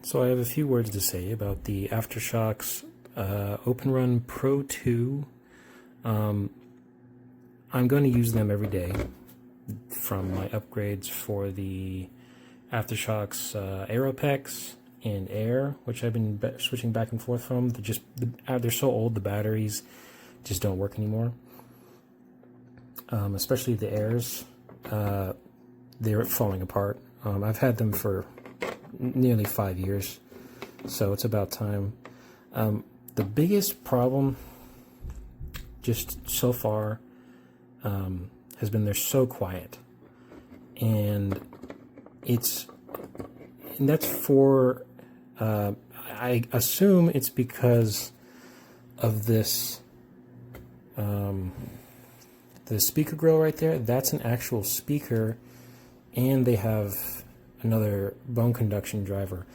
So I have a few words to say about the SHOKZ OpenRun Pro 2. I'm going to use them every day from my upgrades for the SHOKZ Aeropex and Air, which I've been switching back and forth from. They're so old, the batteries just don't work anymore. Especially the Airs, they're falling apart. I've had them for nearly 5 years, so it's about time. The biggest problem just so far has been they're so quiet, and that's for I assume it's because of this the speaker grill right there. That's an actual speaker, and they have another bone conduction driver.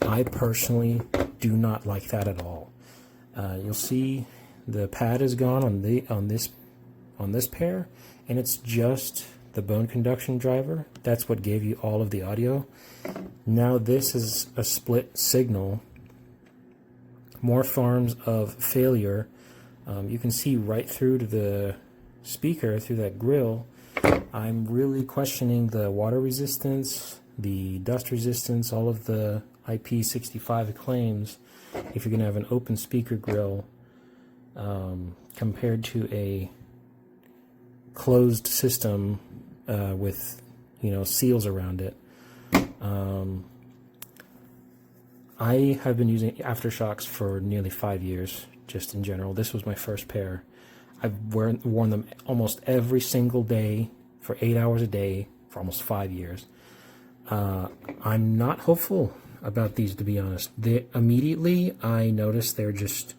I personally do not like that at all. You'll see the pad is gone on this pair, and it's just the bone conduction driver. That's what gave you all of the audio. Now this is a split signal. More forms of failure. You can see right through to the speaker through that grill. I'm really questioning the water resistance, the dust resistance, all of the IP65 claims if you're going to have an open speaker grill compared to a closed system with seals around it. I have been using SHOKZ for nearly 5 years, just in general. This was my first pair. I've worn them almost every single day for 8 hours a day for almost 5 years. I'm not hopeful about these, to be honest. Immediately I noticed they're just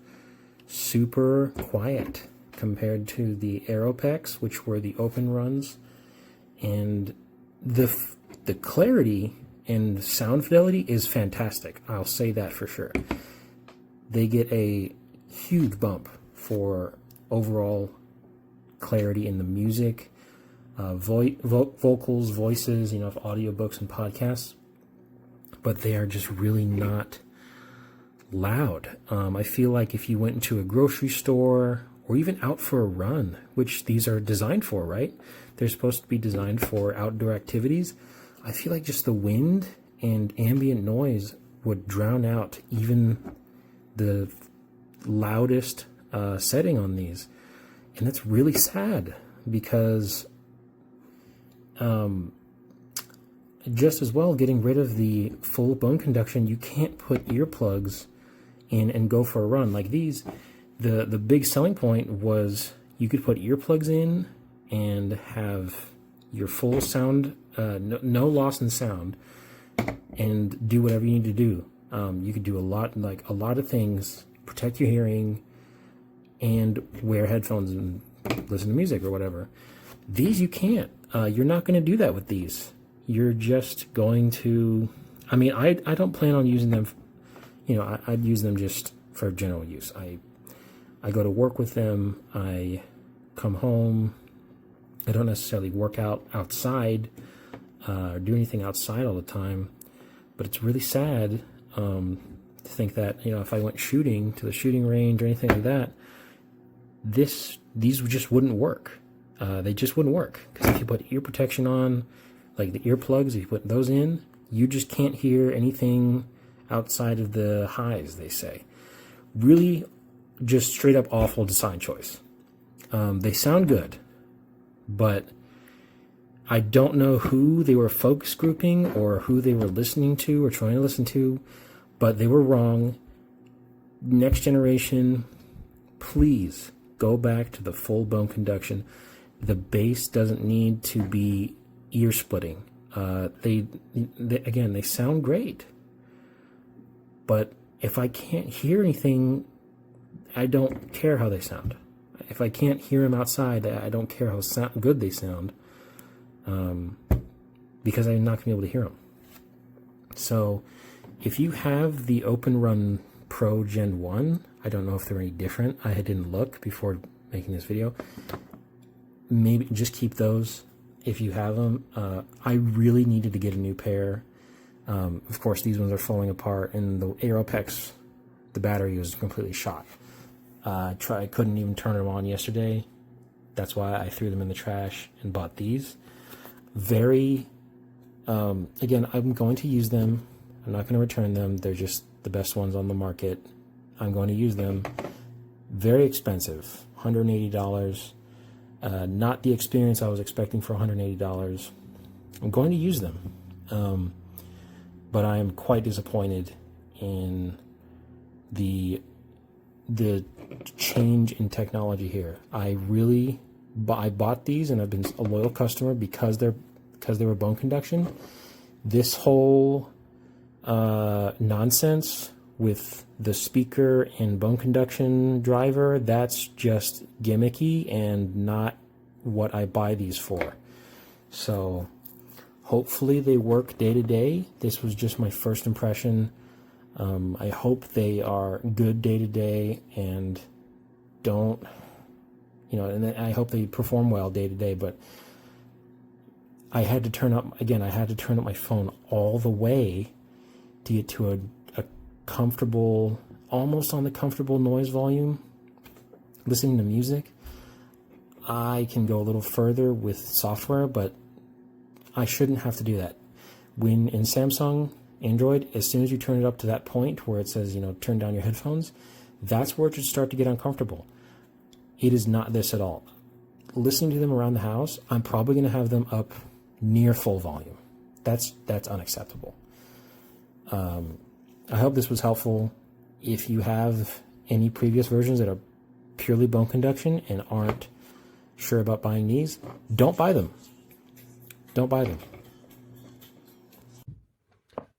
super quiet compared to the Aeropex, which were the open runs, and the clarity and sound fidelity is fantastic. I'll say that for sure. They get a huge bump for overall clarity in the music, vocals, voices, of audiobooks and podcasts, but they are just really not loud. I feel like if you went into a grocery store or even out for a run, which these are designed for, right? They're supposed to be designed for outdoor activities. I feel like just the wind and ambient noise would drown out even the loudest setting on these. And that's really sad because just as well, getting rid of the full bone conduction, you can't put earplugs in and go for a run. Like these, the big selling point was you could put earplugs in and have your full sound, no loss in sound, and do whatever you need to do. You could do a lot of things, protect your hearing, and wear headphones and listen to music or whatever. These you can't. You're not going to do that with these. You're just going to, I don't plan on using them, I'd use them just for general use. I go to work with them, I come home, I don't necessarily work out outside or do anything outside all the time, but it's really sad to think that, if I went shooting to the shooting range or anything like that, these just wouldn't work. They just wouldn't work, because if you put ear protection on, like the earplugs, if you put those in, you just can't hear anything outside of the highs, they say. Really just straight up awful design choice. They sound good, but I don't know who they were focus grouping or who they were listening to or trying to listen to, but they were wrong. Next generation, please go back to the full bone conduction. The bass doesn't need to be ear splitting. They sound great, but if I can't hear anything, I don't care how they sound. If I can't hear them outside, I don't care how good they sound, because I'm not going to be able to hear them. So if you have the OpenRun Pro Gen 1, I don't know if they're any different. I didn't look before making this video. Maybe just keep those if you have them. I really needed to get a new pair. Of course, these ones are falling apart, and the Aeropex, the battery was completely shot. I couldn't even turn them on yesterday. That's why I threw them in the trash and bought these. Very, again, I'm going to use them. I'm not going to return them. They're just the best ones on the market. I'm going to use them. Very expensive, $180. Not the experience I was expecting for $180. I'm going to use them. But I am quite disappointed in the change in technology here. I bought these, and I've been a loyal customer because they were bone conduction. This whole nonsense with the speaker and bone conduction driver, that's just gimmicky and not what I buy these for. So hopefully they work day to day. This was just my first impression. I hope they are good day to day and don't, and I hope they perform well day to day, but I had to turn up my phone all the way to get to a comfortable, almost on the comfortable noise volume, listening to music. I can go a little further with software, but I shouldn't have to do that. When in Samsung, Android, as soon as you turn it up to that point where it says, turn down your headphones, that's where it should start to get uncomfortable. It is not this at all. Listening to them around the house, I'm probably going to have them up near full volume. That's unacceptable. I hope this was helpful. If you have any previous versions that are purely bone conduction and aren't sure about buying these, don't buy them. Don't buy them.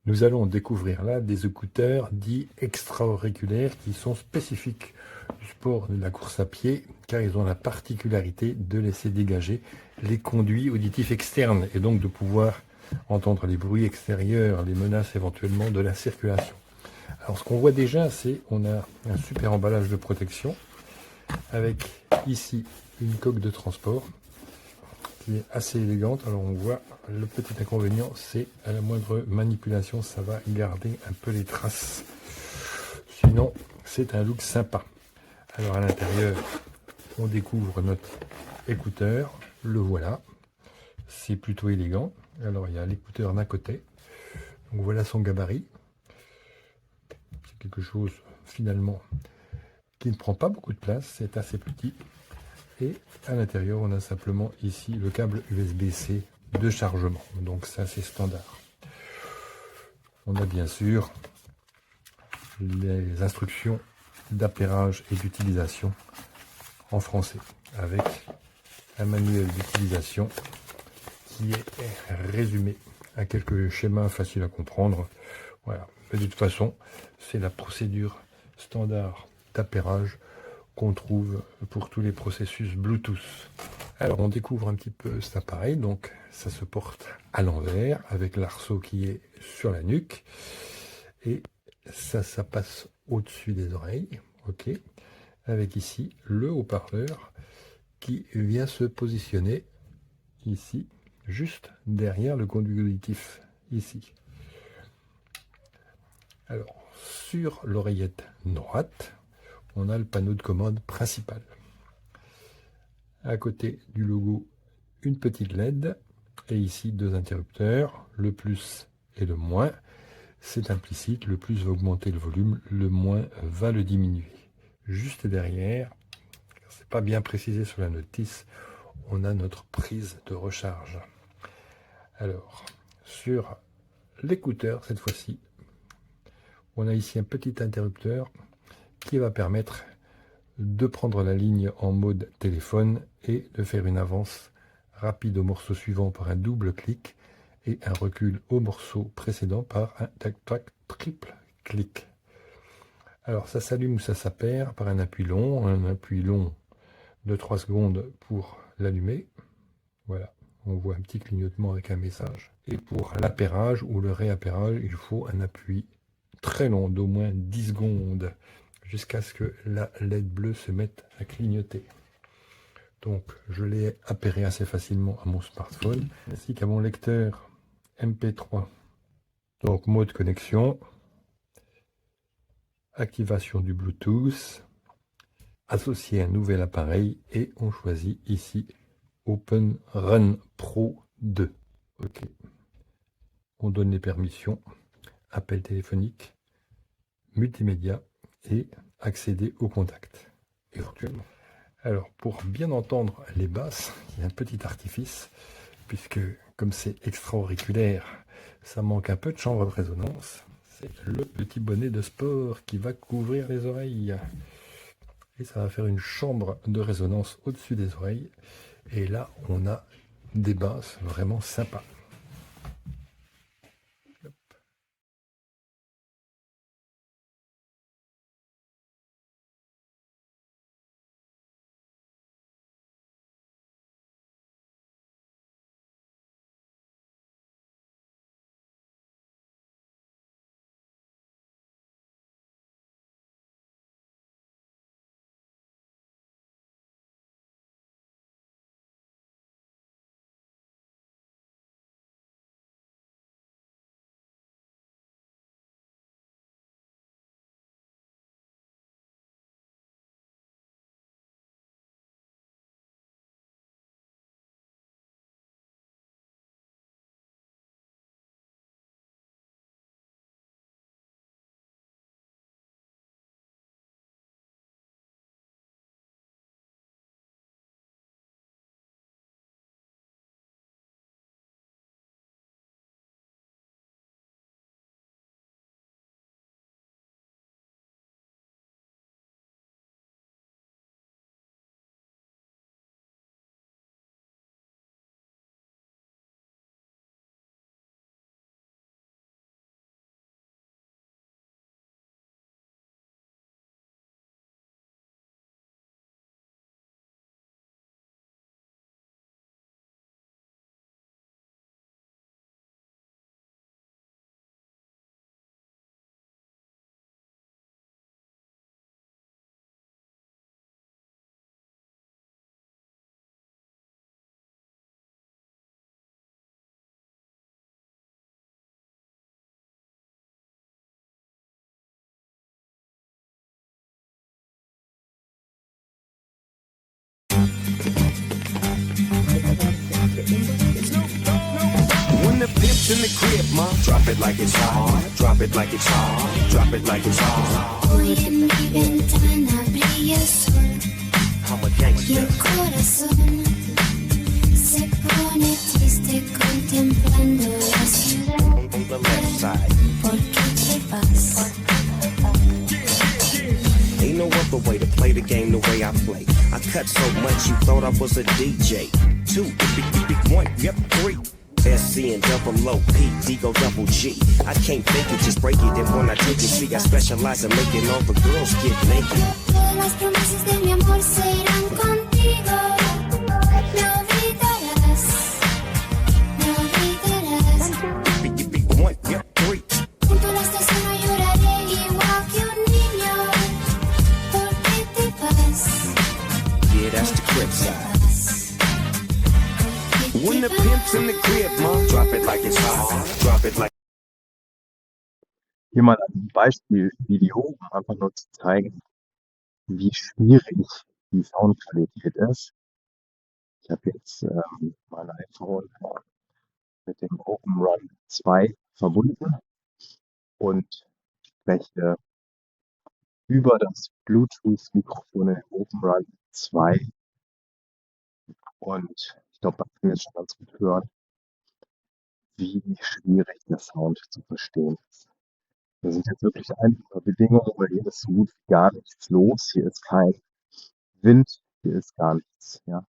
Nous allons découvrir là des écouteurs dits extra-auriculaires qui sont spécifiques du sport de la course à pied, car ils ont la particularité de laisser dégager les conduits auditifs externes et donc de pouvoir entendre les bruits extérieurs, les menaces éventuellement de la circulation. Alors ce qu'on voit déjà, c'est on a un super emballage de protection avec ici une coque de transport qui est assez élégante. Alors on voit le petit inconvénient, c'est à la moindre manipulation, ça va garder un peu les traces. Sinon, c'est un look sympa. Alors à l'intérieur, on découvre notre écouteur. Le voilà. C'est plutôt élégant. Alors il y a l'écouteur d'un côté. Donc voilà son gabarit. C'est quelque chose finalement qui ne prend pas beaucoup de place. C'est assez petit. Et à l'intérieur, on a simplement ici le câble USB-C de chargement. Donc ça, c'est standard. On a bien sûr les instructions d'appairage et d'utilisation en français, avec un manuel d'utilisation qui est résumé à quelques schémas faciles à comprendre. Voilà. Mais de toute façon, c'est la procédure standard d'appairage qu'on trouve pour tous les processus Bluetooth. Alors on découvre un petit peu cet appareil, donc ça se porte à l'envers avec l'arceau qui est sur la nuque et ça passe au-dessus des oreilles, ok, avec ici le haut-parleur qui vient se positionner ici, juste derrière le conduit auditif, ici. Alors sur l'oreillette droite, on a le panneau de commande principal. À côté du logo, une petite LED et ici deux interrupteurs, le plus et le moins. C'est implicite, le plus va augmenter le volume, le moins va le diminuer. Juste derrière, c'est pas bien précisé sur la notice, on a notre prise de recharge. Alors, sur l'écouteur cette fois-ci, on a ici un petit interrupteur qui va permettre de prendre la ligne en mode téléphone et de faire une avance rapide au morceau suivant par un double clic et un recul au morceau précédent par un triple clic. Alors ça s'allume ou ça s'appaire par un appui long de 3 secondes pour l'allumer. Voilà, on voit un petit clignotement avec un message. Et pour l'appairage ou le réappairage, il faut un appui très long d'au moins 10 secondes jusqu'à ce que la LED bleue se mette à clignoter. Donc je l'ai appairé assez facilement à mon smartphone, ainsi qu'à mon lecteur MP3 Donc mode connexion, activation du Bluetooth, associer un nouvel appareil et on choisit ici OpenRun Pro 2. Ok. On donne les permissions, appel téléphonique, multimédia et accéder au contact éventuellement. Alors pour bien entendre les basses, il y a un petit artifice puisque comme c'est extra-auriculaire, ça manque un peu de chambre de résonance. C'est le petit bonnet de sport qui va couvrir les oreilles. Et ça va faire une chambre de résonance au-dessus des oreilles. Et là, on a des basses vraiment sympas. When the pimp's in the crib, ma, drop it like it's hot, drop it like it's hot, drop it like it's hot. Hoy en mi ventana brilla el sol I'm a y gangster. el corazón se pone triste contemplando la ciudad. On the left side. ¿Por qué te vas? Ain't no other way to play the game the way I play. I cut so much you thought I was a DJ. 2, 1, yep, 3. SC and double O, P, D go double G. I can't fake it, just break it. And when I take it, see, I specialize in making all the girls get naked. Todas las promesas de mi amor se irán contigo. Me olvidarás, me olvidarás. 1, yep, 3. Junto a la estación no lloraré igual que un niño. ¿Por qué te vas? Yeah, that's the crib side. When the pimp's in the crib, ma, drop it like it's hot, drop it like. Hier mal ein Beispielvideo, um einfach nur zu zeigen, wie schwierig die Soundqualität ist. Ich habe jetzt mein iPhone mit dem OpenRun 2 verbunden und spreche über das Bluetooth-Mikrofon im OpenRun 2 und ich glaube, man kann jetzt schon ganz gut hören, wie schwierig der Sound zu verstehen ist. Das sind jetzt wirklich einfache Bedingungen, weil hier ist so gut wie gar nichts los. Hier ist kein Wind, hier ist gar nichts. Ja.